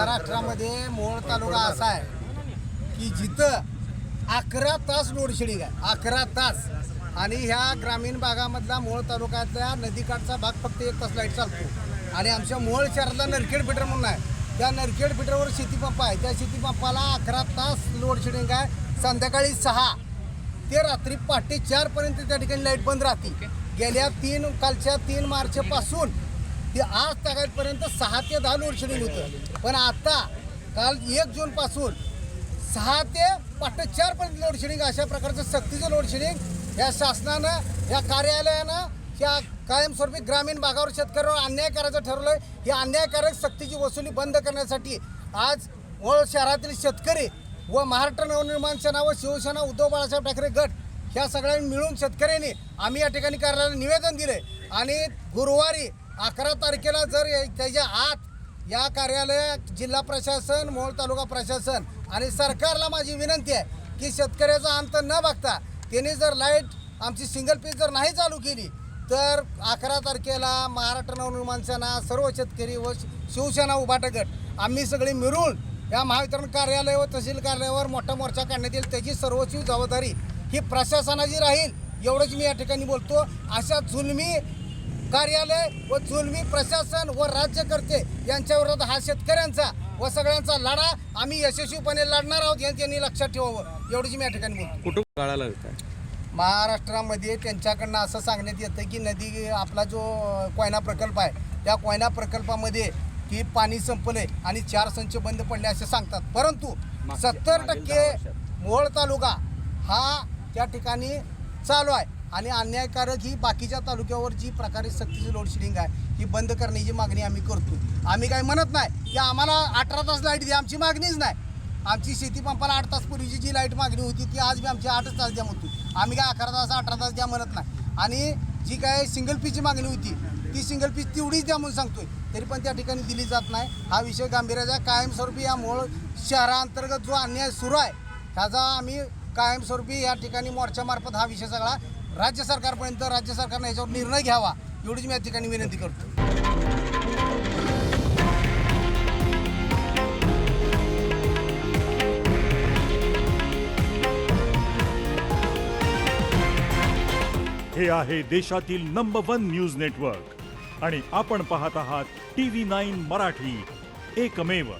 महाराष्ट्रामध्ये मोहोळ तालुका असा आहे की जिथं 11 तास लोडशेडिंग आहे, 11 तास. आणि ह्या ग्रामीण भागामधला मोहोळ तालुक्यातल्या नदीकाठचा भाग फक्त 1 तास लाईट चालतो. आणि आमच्या मोहोळ शहरातला नरखेड फिटर म्हणून आहे, त्या नरखेड फिटरवर शेतीपंप आहे. त्या शेतीपंपाला 11 तास लोडशेडिंग आहे. संध्याकाळी 6 ते रात्री पहाटे 4 पर्यंत त्या ठिकाणी लाईट बंद राहते. गेल्या कालच्या 3 मार्चपासून ते आज तागायपर्यंत 6 ते 10 लोडशेडिंग होतं. पण आता काल 1 जूनपासून 6 ते पहाटे 4 पर्यंत लोडशेडिंग, अशा प्रकारचं सक्तीचं लोडशेडिंग या शासनानं, या कार्यालयानं या कायमस्वरूपी ग्रामीण भागावर शेतकऱ्यावर अन्याय करायचं ठरवलं. ही अन्यायकारक सक्तीची वसुली बंद करण्यासाठी आज मोहोळ शहरातील शेतकरी व महाराष्ट्र नवनिर्माण सेना व शिवसेना उद्धव बाळासाहेब ठाकरे गट ह्या सगळ्यांनी मिळून शेतकऱ्यांनी आम्ही या ठिकाणी कार्यालयाला निवेदन दिले. आणि गुरुवारी 11 तारखेला जर त्याच्या आत या कार्यालयात जिल्हा प्रशासन, मोहोळ तालुका प्रशासन आणि सरकारला माझी विनंती आहे की शेतकऱ्याचा अंत न बघता त्यांनी जर लाईट आमची सिंगल पीस जर नाही चालू केली तर 11 तारखेला महाराष्ट्र नवनिर्माण सेना, सर्व शेतकरी व शिवसेना उभाटा गट आम्ही सगळे मिळून या महावितरण कार्यालय व तहसील कार्यालयावर मोठा मोर्चा काढण्यात येईल. त्याची सर्वस्वी जबाबदारी ही प्रशासनाची राहील, एवढंच मी या ठिकाणी बोलतो. अशा जुलमी कार्यालय व जुलमी प्रशासन व राज्यकर्ते यांच्याविरोधात हा शेतकऱ्यांचा व सगळ्यांचा लढा आम्ही यशस्वीपणे लढणार आहोत, यांनी त्यांनी लक्षात ठेवावं, एवढंच मी या ठिकाणी बोलतो. कुठून कळाला महाराष्ट्रामध्ये त्यांच्याकडनं असं सांगण्यात येतं की नदी आपला जो कोयना प्रकल्प आहे त्या कोयना प्रकल्पामध्ये की पाणी संपले आणि 4 संच बंद पडले असे सांगतात. परंतु 70% मोहोळ तालुका हा त्या ठिकाणी चालू आहे. आणि अन्यायकारक ही बाकीच्या तालुक्यावर जी प्रकारे सक्तीची लोडशेडिंग आहे ही बंद करण्याची मागणी आम्ही करतो. आम्ही काही म्हणत नाही की आम्हाला 18 तास लाईट द्या, आमची मागणीच नाही. आमची शेतीपंपाला 8 तास पूर्वीची जी लाईट मागणी होती ती आज बी आमची 8 तास द्या म्हणतो. आम्ही काय 11 तास 18 तास द्या म्हणत नाही. आणि जी काय सिंगल पीसची मागणी होती ती सिंगल पीस तेवढीच द्या म्हणून सांगतोय, तरी पण त्या ठिकाणी दिली जात नाही. हा विषय गांभीर्याचा कायमस्वरूपी या मोहोळ शहराअंतर्गत जो अन्याय सुरू आहे ह्याचा आम्ही कायमस्वरूपी या ठिकाणी मोर्चामार्फत हा विषय सगळा राज्य सरकारपर्यंत, राज्य सरकारने याच्यावर निर्णय घ्यावा, एवढीच मी या ठिकाणी विनंती करतो. हे आहे देशातील नंबर 1 न्यूज नेटवर्क आणि आपण पाहत आहात TV9 मराठी, एकमेव.